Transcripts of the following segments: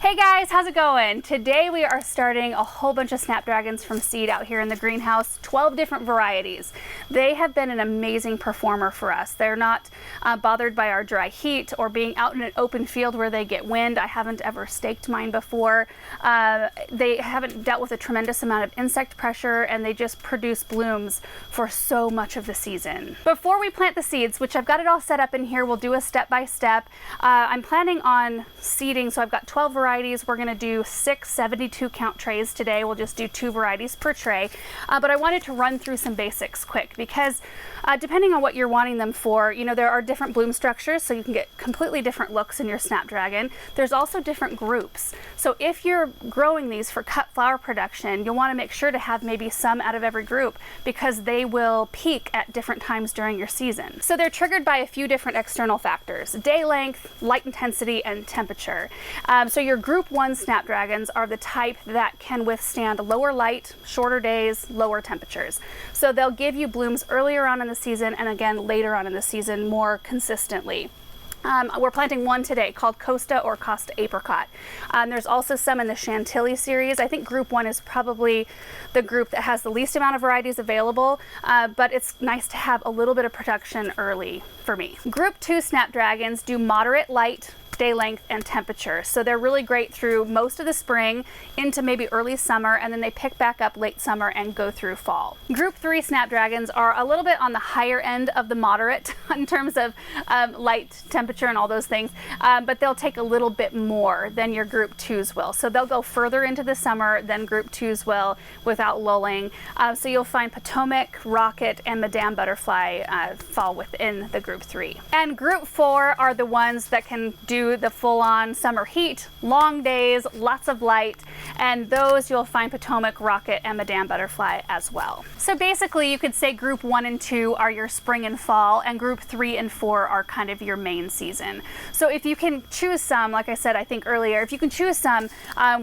Hey guys, how's it going? Today we are starting a whole bunch of snapdragons from seed out here in the greenhouse, 12 different varieties. They have been an amazing performer for us. They're not bothered by our dry heat or being out in an open field where they get wind. I haven't ever staked mine before. They haven't dealt with a tremendous amount of insect pressure, and they just produce blooms for so much of the season. Before we plant the seeds, which I've got it all set up in here, we'll do a step-by-step. I'm planning on seeding, so I've got 12 varieties. We're going to do 6 72 count trays today. We'll just do 2 varieties per tray. But I wanted to run through some basics quick because depending on what you're wanting them for, you know, there are different bloom structures, so you can get completely different looks in your Snapdragon. There's also different groups. So if you're growing these for cut flower production, you'll want to make sure to have maybe some out of every group because they will peak at different times during your season. So they're triggered by a few different external factors: day length, light intensity, and temperature. So your Group 1 Snapdragons are the type that can withstand lower light, shorter days, lower temperatures. So they'll give you blooms earlier on in the season and again later on in the season more consistently. We're planting one today called Costa or Costa Apricot. There's also some in the Chantilly series. I think Group 1 is probably the group that has the least amount of varieties available, but it's nice to have a little bit of production early for me. Group 2 Snapdragons do moderate light, day length, and temperature. So they're really great through most of the spring into maybe early summer, and then they pick back up late summer and go through fall. Group 3 Snapdragons are a little bit on the higher end of the moderate in terms of light, temperature, and all those things, but they'll take a little bit more than your Group 2s will. So they'll go further into the summer than Group 2s will without lulling. So you'll find Potomac, Rocket, and Madame Butterfly fall within the Group 3. And Group 4 are the ones that can do the full-on summer heat, long days, lots of light, and those you'll find Potomac, Rocket, and Madame Butterfly as well. So basically you could say Group 1 and 2 are your spring and fall, and Group 3 and 4 are kind of your main season. So if you can choose some, like I said I think earlier, if you can choose some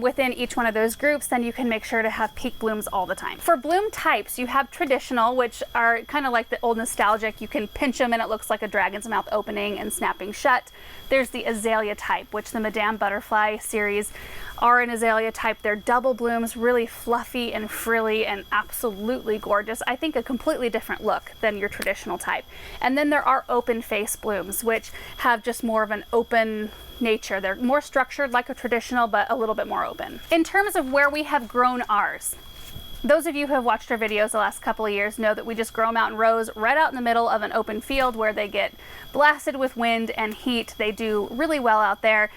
within each one of those groups, then you can make sure to have peak blooms all the time. For bloom types, you have traditional, which are kind of like the old nostalgic. You can pinch them and it looks like a dragon's mouth opening and snapping shut. There's the azalea type, which the Madame Butterfly series are an azalea type. They're double blooms, really fluffy and frilly and absolutely gorgeous. I think a completely different look than your traditional type. And then there are open face blooms, which have just more of an open nature. They're more structured like a traditional, but a little bit more open. In terms of where we have grown ours, those of you who have watched our videos the last couple of years know that we just grow them out in rows right out in the middle of an open field where they get blasted with wind and heat. They do really well out there.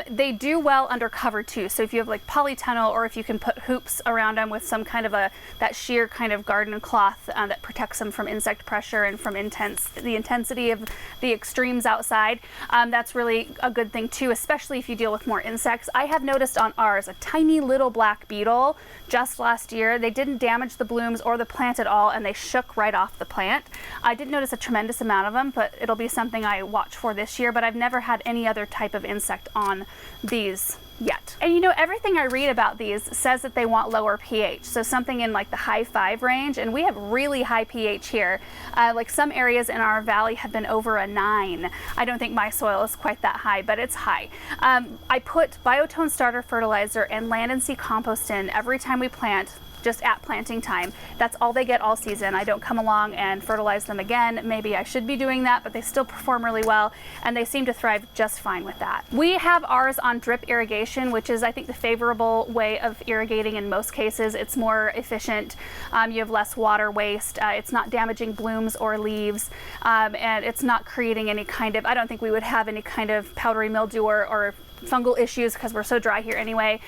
They do well under cover too. So if you have like polytunnel, or if you can put hoops around them with some kind of that sheer kind of garden cloth that protects them from insect pressure and from the intensity of the extremes outside, that's really a good thing too, especially if you deal with more insects. I have noticed on ours a tiny little black beetle just last year. They didn't damage the blooms or the plant at all, and they shook right off the plant. I did notice a tremendous amount of them, but it'll be something I watch for this year, but I've never had any other type of insect on these yet. And you know, everything I read about these says that they want lower pH, so something in like the high 5 range, and we have really high pH here. Like some areas in our valley have been over a 9. I don't think my soil is quite that high, but it's high. I put Biotone starter fertilizer and land and sea compost in every time we plant, just at planting time. That's all they get all season. I don't come along and fertilize them again. Maybe I should be doing that, but they still perform really well, and they seem to thrive just fine with that. We have ours on drip irrigation, which is I think the favorable way of irrigating in most cases. It's more efficient. You have less water waste. It's not damaging blooms or leaves, and it's not creating any kind of, I don't think we would have any kind of powdery mildew or fungal issues because we're so dry here anyway,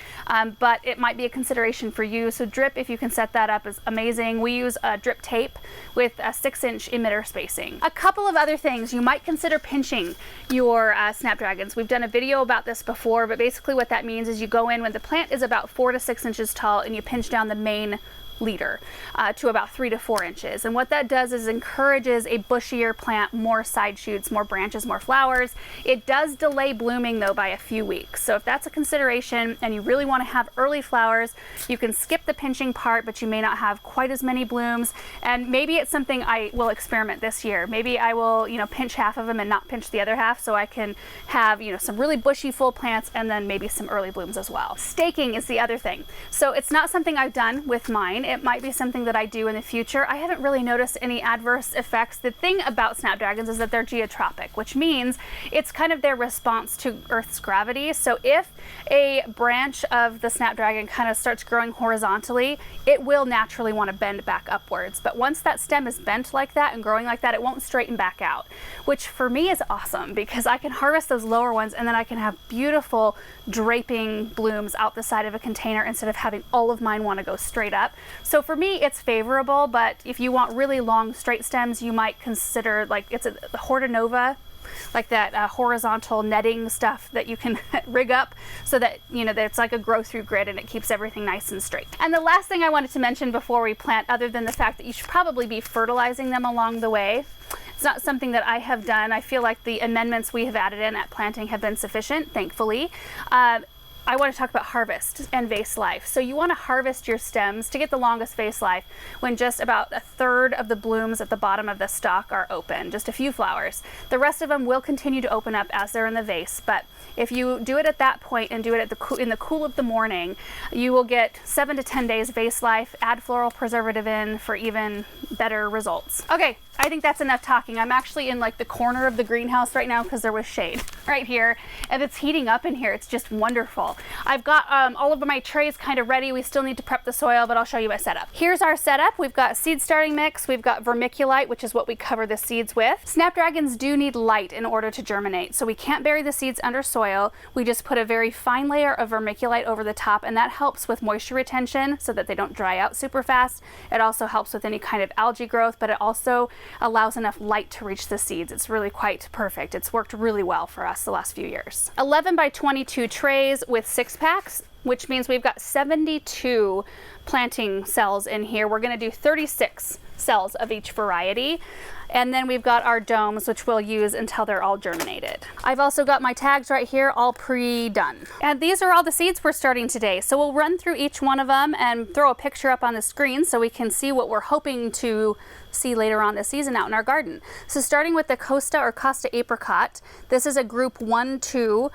but it might be a consideration for you. So drip, if you can set that up, is amazing. We use a drip tape with a 6-inch emitter spacing. A couple of other things, you might consider pinching your Snapdragons. We've done a video about this before, but basically what that means is you go in when the plant is about 4 to 6 inches tall and you pinch down the main leader to about 3 to 4 inches. And what that does is encourages a bushier plant, more side shoots, more branches, more flowers. It does delay blooming though by a few weeks. So if that's a consideration and you really want to have early flowers, you can skip the pinching part, but you may not have quite as many blooms. And maybe it's something I will experiment this year. Maybe I will, pinch half of them and not pinch the other half, so I can have, some really bushy full plants and then maybe some early blooms as well. Staking is the other thing. So it's not something I've done with mine. It might be something that I do in the future. I haven't really noticed any adverse effects. The thing about snapdragons is that they're geotropic, which means it's kind of their response to Earth's gravity. So if a branch of the snapdragon kind of starts growing horizontally, it will naturally want to bend back upwards. But once that stem is bent like that and growing like that, it won't straighten back out, which for me is awesome because I can harvest those lower ones and then I can have beautiful draping blooms out the side of a container instead of having all of mine want to go straight up. So for me, it's favorable, but if you want really long straight stems, you might consider it's the Hortanova, like that horizontal netting stuff that you can rig up so that that it's like a grow through grid and it keeps everything nice and straight. And the last thing I wanted to mention before we plant, other than the fact that you should probably be fertilizing them along the way. It's not something that I have done. I feel like the amendments we have added in at planting have been sufficient, thankfully. I want to talk about harvest and vase life. So you want to harvest your stems to get the longest vase life when just about a third of the blooms at the bottom of the stalk are open, just a few flowers. The rest of them will continue to open up as they're in the vase, but if you do it at that point and do it in the cool of the morning, you will get 7 to 10 days vase life. Add floral preservative in for even better results. Okay, I think that's enough talking. I'm actually in the corner of the greenhouse right now because there was shade right here and it's heating up in here. It's just wonderful. I've got all of my trays kind of ready. We still need to prep the soil, but I'll show you my setup. Here's our setup. We've got seed starting mix. We've got vermiculite, which is what we cover the seeds with. Snapdragons do need light in order to germinate, so we can't bury the seeds under soil. We just put a very fine layer of vermiculite over the top, and that helps with moisture retention so that they don't dry out super fast. It also helps with any kind of algae growth, but it also allows enough light to reach the seeds. It's really quite perfect. It's worked really well for us the last few years. 11 by 22 trays with 6 packs, which means we've got 72 planting cells in here. We're going to do 36 cells of each variety. And then we've got our domes, which we'll use until they're all germinated. I've also got my tags right here, all pre-done. And these are all the seeds we're starting today. So we'll run through each one of them and throw a picture up on the screen so we can see what we're hoping to see later on this season out in our garden. So starting with the Costa or Costa apricot, this is a group 1-2.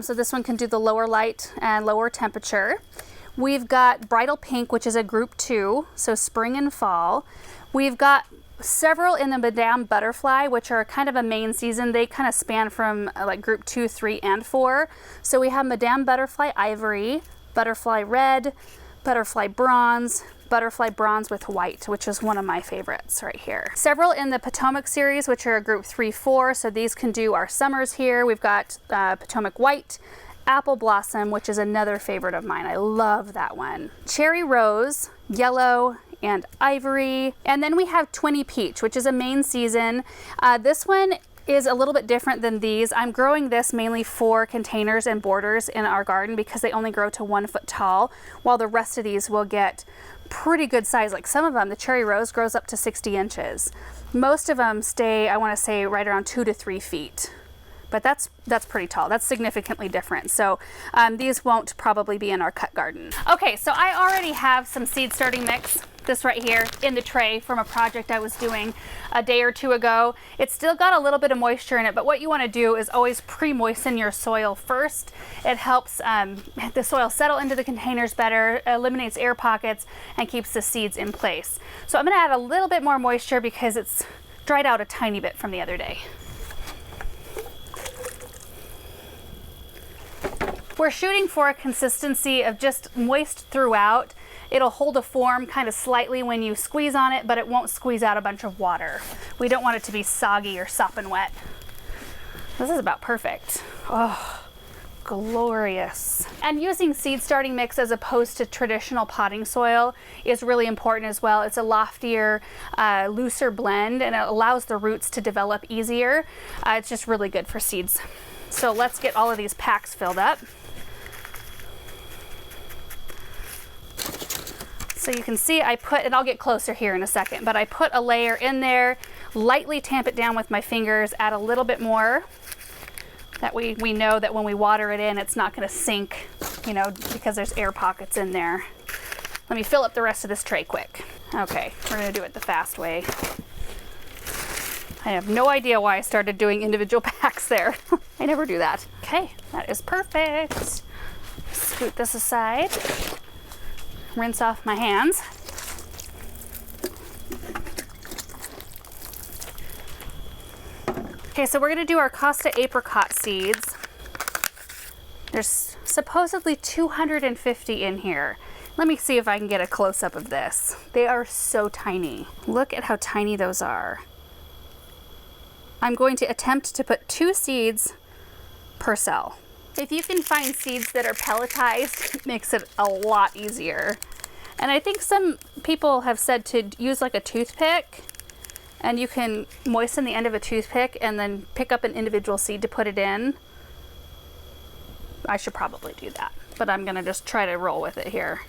So this one can do the lower light and lower temperature. We've got bridal pink, which is a group 2, so spring and fall. We've got several in the Madame Butterfly, which are kind of a main season. They kind of span from group 2, 3, and 4. So we have Madame Butterfly Ivory, Butterfly Red, Butterfly Bronze with white, which is one of my favorites right here. Several in the Potomac series, which are a group 3, 4. So these can do our summers here. We've got Potomac White, Apple Blossom, which is another favorite of mine. I love that one. Cherry Rose, Yellow, and Ivory. And then we have Twinny Peach, which is a main season. This one is a little bit different than these. I'm growing this mainly for containers and borders in our garden because they only grow to 1 foot tall, while the rest of these will get pretty good size. Like some of them, the Cherry Rose grows up to 60 inches. Most of them stay, I want to say, right around 2 to 3 feet. But that's pretty tall. That's significantly different. So these won't probably be in our cut garden. Okay, so I already have some seed starting mix, this right here, in the tray from a project I was doing a day or 2 ago. It's still got a little bit of moisture in it, but what you want to do is always pre-moisten your soil first. It helps the soil settle into the containers better, eliminates air pockets, and keeps the seeds in place. So I'm going to add a little bit more moisture because it's dried out a tiny bit from the other day. We're shooting for a consistency of just moist throughout. It'll hold a form kind of slightly when you squeeze on it, but it won't squeeze out a bunch of water. We don't want it to be soggy or sopping wet. This is about perfect. Oh, glorious. And using seed starting mix as opposed to traditional potting soil is really important as well. It's a loftier, looser blend, and it allows the roots to develop easier. It's just really good for seeds. So let's get all of these packs filled up. So you can see I put, and I'll get closer here in a second, but I put a layer in there, lightly tamp it down with my fingers, add a little bit more. That we know that when we water it in, it's not going to sink, you know, because there's air pockets in there. Let me fill up the rest of this tray quick. Okay, we're going to do it the fast way. I have no idea why I started doing individual packs there. I never do that. Okay, that is perfect. Scoot this aside. Rinse off my hands. Okay, so we're gonna do our Costa apricot seeds. There's supposedly 250 in here. Let me see if I can get a close-up of this. They are so tiny. Look at how tiny those are. I'm going to attempt to put 2 seeds per cell. If you can find seeds that are pelletized, it makes it a lot easier. And I think some people have said to use like a toothpick, and you can moisten the end of a toothpick and then pick up an individual seed to put it in. I should probably do that, but I'm gonna just try to roll with it here.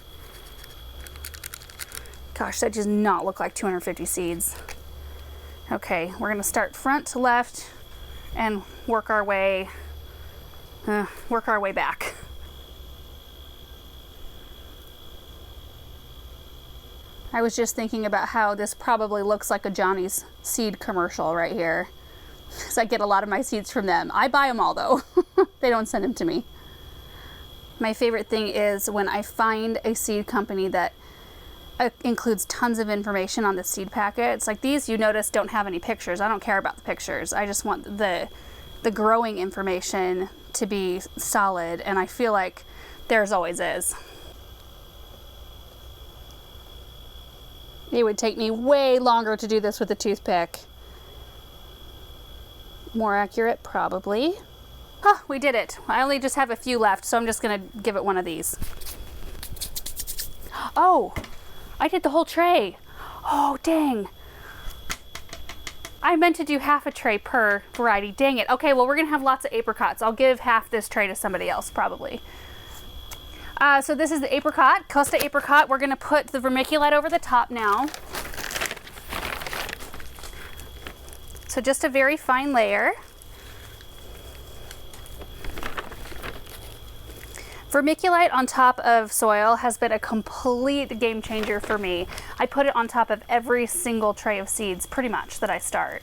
Gosh, that does not look like 250 seeds. Okay, we're gonna start front to left and work our way back. I was just thinking about how this probably looks like a Johnny's seed commercial right here, because I get a lot of my seeds from them. I buy them all though. They don't send them to me. My favorite thing is when I find a seed company that includes tons of information on the seed packet. It's like these, you notice, don't have any pictures. I don't care about the pictures. I just want the growing information to be solid, and I feel like theirs always is. It would take me way longer to do this with a toothpick. More accurate, probably. Oh, we did it. I only just have a few left, so I'm just gonna give it one of these. Oh, I did the whole tray. Oh, dang. I meant to do half a tray per variety. Dang it. Okay, well, we're gonna have lots of apricots. I'll give half this tray to somebody else, probably. So this is the apricot, Costa apricot. We're gonna put the vermiculite over the top now. So just a very fine layer. Vermiculite on top of soil has been a complete game changer for me. I put it on top of every single tray of seeds, pretty much, that I start.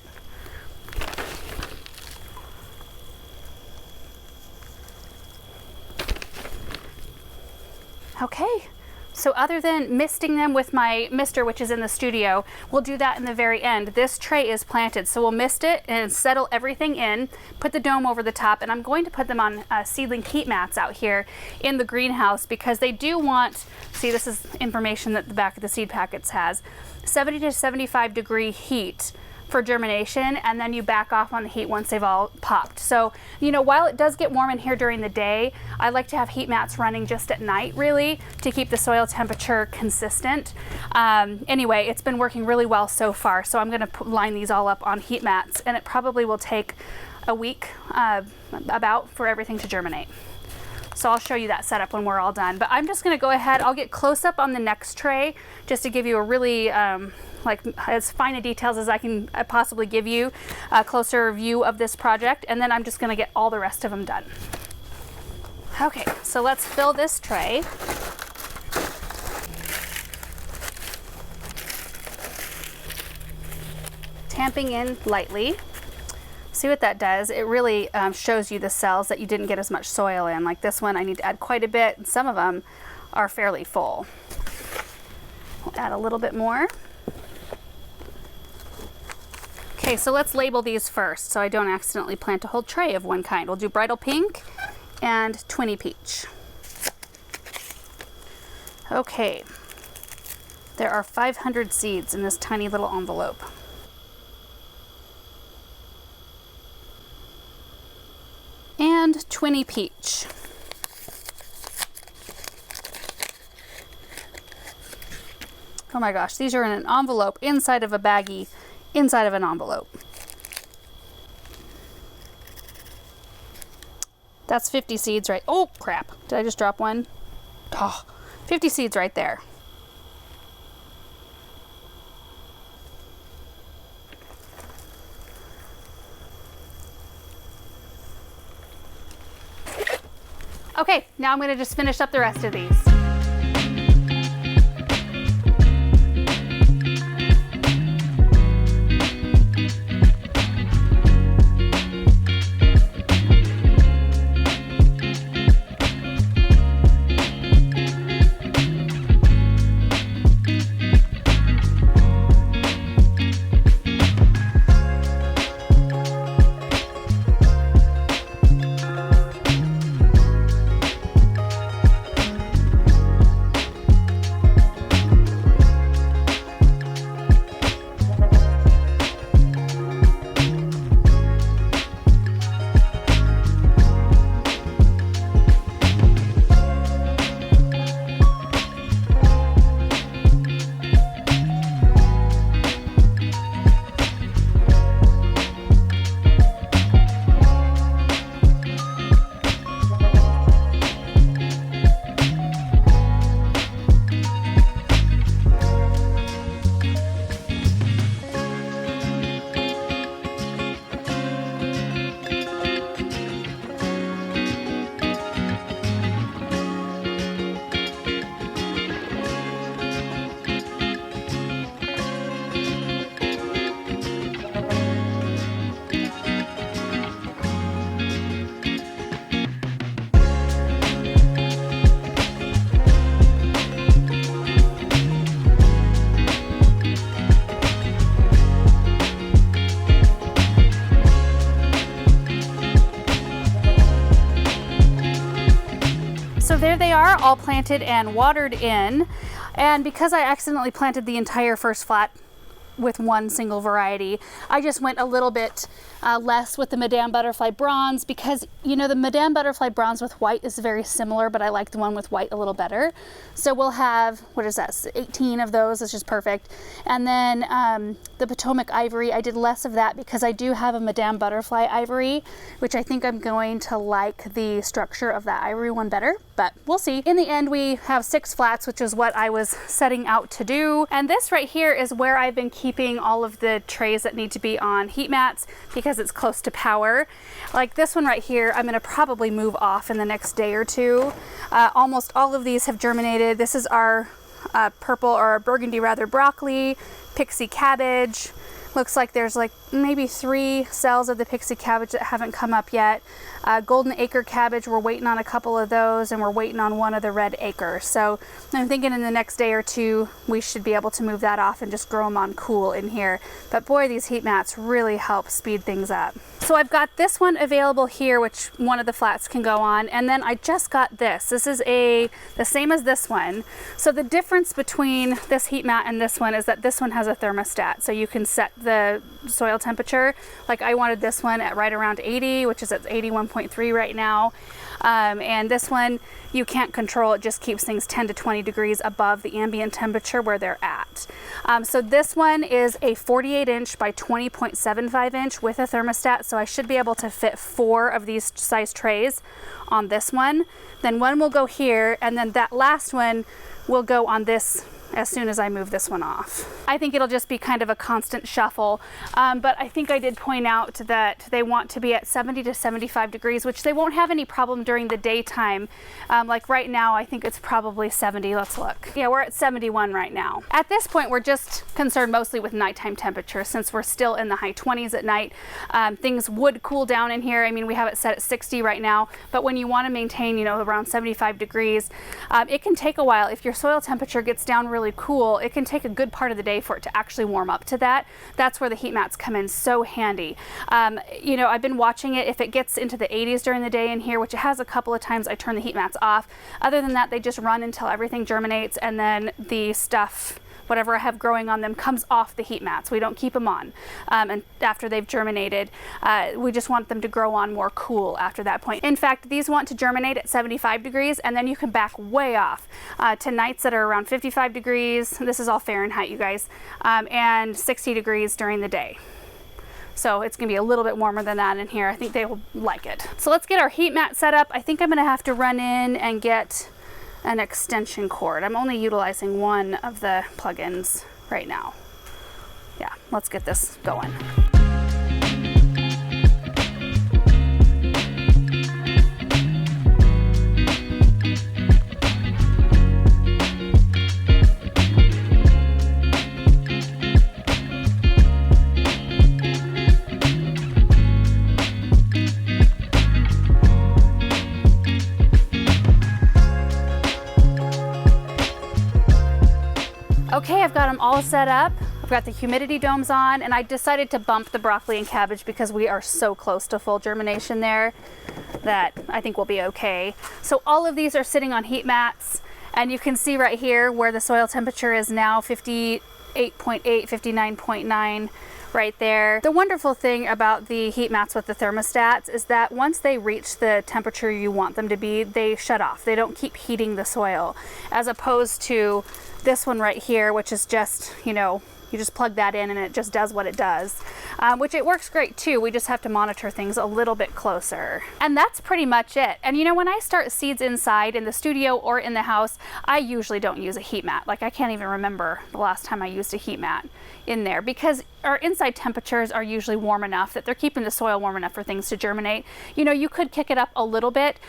Okay, so other than misting them with my mister, which is in the studio, we'll do that in the very end. This tray is planted, so we'll mist it and settle everything in, put the dome over the top, and I'm going to put them on seedling heat mats out here in the greenhouse, because they do want, see, this is information that the back of the seed packets has, 70 to 75 degree heat for germination, and then you back off on the heat once they've all popped. So, you know, while it does get warm in here during the day, I like to have heat mats running just at night, really, to keep the soil temperature consistent. Anyway, it's been working really well so far, so I'm gonna line these all up on heat mats, and it probably will take a week about for everything to germinate. So I'll show you that setup when we're all done. But I'm just gonna go ahead, I'll get close up on the next tray just to give you a really, like as fine a details as I can possibly give you, a closer view of this project, and then I'm just gonna get all the rest of them done. Okay, so let's fill this tray. Tamping in lightly. See what that does? It really shows you the cells that you didn't get as much soil in. Like this one, I need to add quite a bit, and some of them are fairly full. We'll add a little bit more. Okay, so let's label these first so I don't accidentally plant a whole tray of one kind. We'll do bridal pink and twinny peach. Okay, there are 500 seeds in this tiny little envelope. And twinny peach. Oh my gosh, these are in an envelope inside of a baggie, inside of an envelope. That's 50 seeds right. Oh crap, did I just drop one? Oh, 50 seeds right there. Okay, now I'm gonna just finish up the rest of these. So there they are, all planted and watered in. And because I accidentally planted the entire first flat with one single variety, I just went a little bit less with the Madame Butterfly Bronze, because you know the Madame Butterfly Bronze with white is very similar, but I like the one with white a little better. So we'll have, what is that, 18 of those, it's just perfect. And then the Potomac Ivory, I did less of that because I do have a Madame Butterfly Ivory, which I think I'm going to like the structure of that ivory one better, but we'll see. In the end, we have 6 flats, which is what I was setting out to do. And this right here is where I've been keeping all of the trays that need to be on heat mats because it's close to power. Like this one right here, I'm gonna probably move off in the next day or two. Almost all of these have germinated. This is our purple, or burgundy rather, broccoli, pixie cabbage. Looks like there's like maybe 3 cells of the pixie cabbage that haven't come up yet. Golden acre cabbage, we're waiting on a couple of those, and we're waiting on one of the red acre. So I'm thinking in the next day or two, we should be able to move that off and just grow them on cool in here. But boy, these heat mats really help speed things up. So I've got this one available here, which one of the flats can go on. And then I just got this. This is the same as this one. So the difference between this heat mat and this one is that this one has a thermostat. So you can set the soil temperature. Like I wanted this one at right around 80, which is at 81.3 right now. And this one, you can't control, it just keeps things 10 to 20 degrees above the ambient temperature where they're at. So this one is a 48 inch by 20.75 inch with a thermostat. So I should be able to fit 4 of these size trays on this one. Then one will go here, and then that last one will go on this as soon as I move this one off. I think it'll just be kind of a constant shuffle, but I think I did point out that they want to be at 70 to 75 degrees, which they won't have any problem during the daytime. Like right now, I think it's probably 70. Let's look. Yeah, we're at 71 right now. At this point, we're just concerned mostly with nighttime temperature. Since we're still in the high 20s at night, things would cool down in here. I mean, we have it set at 60 right now, but when you want to maintain, you know, around 75 degrees, it can take a while. If your soil temperature gets down really cool, it can take a good part of the day for it to actually warm up to that. That's where the heat mats come in so handy. You know, I've been watching it. If it gets into the 80s during the day in here, which it has a couple of times, I turn the heat mats off. Other than that, they just run until everything germinates, and then the stuff, whatever I have growing on them, comes off the heat mats. We don't keep them on. And after they've germinated, we just want them to grow on more cool after that point. In fact, these want to germinate at 75 degrees, and then you can back way off to nights that are around 55 degrees. This is all Fahrenheit, you guys, and 60 degrees during the day. So it's gonna be a little bit warmer than that in here. I think they will like it. So let's get our heat mat set up. I think I'm gonna have to run in and get an extension cord. I'm only utilizing one of the plugins right now. Yeah, let's get this going. Okay, I've got them all set up. I've got the humidity domes on, and I decided to bump the broccoli and cabbage because we are so close to full germination there that I think we'll be okay. So all of these are sitting on heat mats, and you can see right here where the soil temperature is now 58.8, 59.9 right there. The wonderful thing about the heat mats with the thermostats is that once they reach the temperature you want them to be, they shut off. They don't keep heating the soil, as opposed to this one right here, which is just, you know, you just plug that in and it just does what it does, which it works great too. We just have to monitor things a little bit closer. And that's pretty much it. And you know, when I start seeds inside in the studio or in the house, I usually don't use a heat mat. Like, I can't even remember the last time I used a heat mat in there, because our inside temperatures are usually warm enough that they're keeping the soil warm enough for things to germinate. You know, you could kick it up a little bit.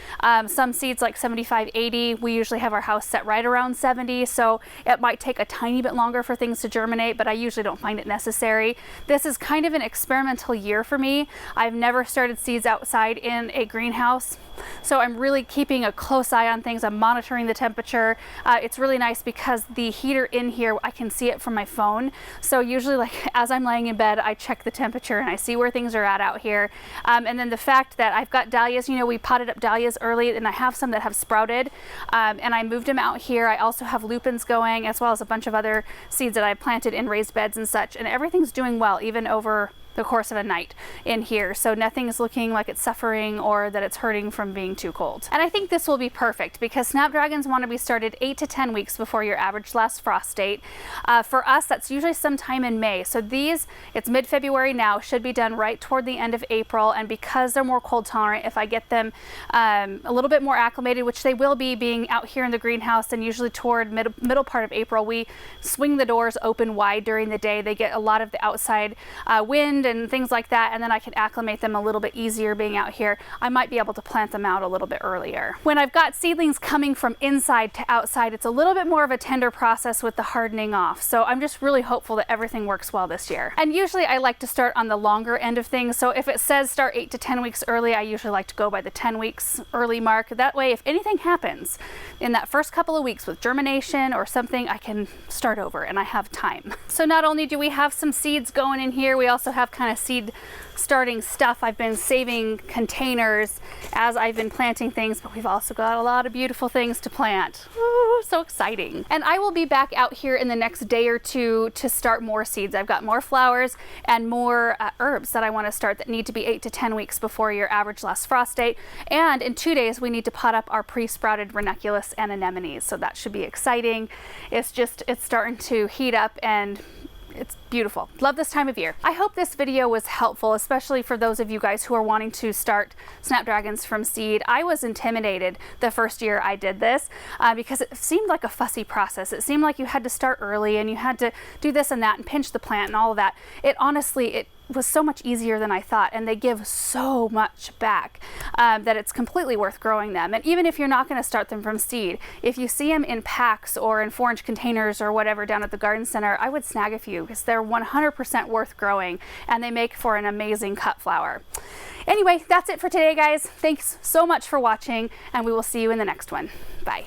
Some seeds like 75, 80, we usually have our house set right around 70, so it might take a tiny bit longer for things to germinate, but I usually don't find it necessary. This is kind of an experimental year for me. I've never started seeds outside in a greenhouse, so I'm really keeping a close eye on things. I'm monitoring the temperature. It's really nice because the heater in here, I can see it from my phone. So usually, like, as I'm laying in bed, I check the temperature and I see where things are at out here. And then the fact that I've got dahlias, you know, we potted up dahlias early, and I have some that have sprouted, and I moved them out here. I also have lupins going, as well as a bunch of other seeds that I planted in raised beds and such, and everything's doing well, even over the course of a night in here. So nothing's looking like it's suffering or that it's hurting from being too cold. And I think this will be perfect because snapdragons want to be started 8 to 10 weeks before your average last frost date. For us, that's usually sometime in May. So these, it's mid-February now, should be done right toward the end of April. And because they're more cold tolerant, if I get them a little bit more acclimated, which they will be being out here in the greenhouse, and usually toward middle part of April, we swing the doors open wide during the day. They get a lot of the outside wind and things like that, and then I can acclimate them a little bit easier being out here. I might be able to plant them out a little bit earlier. When I've got seedlings coming from inside to outside, it's a little bit more of a tender process with the hardening off. So I'm just really hopeful that everything works well this year. And usually I like to start on the longer end of things. So if it says start 8 to 10 weeks early, I usually like to go by the 10 weeks early mark. That way, if anything happens in that first couple of weeks with germination or something, I can start over and I have time. So not only do we have some seeds going in here, we also have kind of seed starting stuff. I've been saving containers as I've been planting things, but we've also got a lot of beautiful things to plant. Ooh, so exciting. And I will be back out here in the next day or two to start more seeds. I've got more flowers and more herbs that I want to start that need to be 8 to 10 weeks before your average last frost date. And in 2 days, we need to pot up our pre-sprouted ranunculus and anemones. So that should be exciting. It's starting to heat up and it's beautiful. Love this time of year. I hope this video was helpful, especially for those of you guys who are wanting to start snapdragons from seed. I was intimidated the first year I did this because it seemed like a fussy process. It seemed like you had to start early and you had to do this and that and pinch the plant and all of that. It was so much easier than I thought, and they give so much back that it's completely worth growing them. And even if you're not going to start them from seed, if you see them in packs or in 4-inch containers or whatever down at the garden center, I would snag a few because they're 100% worth growing and they make for an amazing cut flower. Anyway, that's it for today, guys. Thanks so much for watching, and we will see you in the next one. Bye.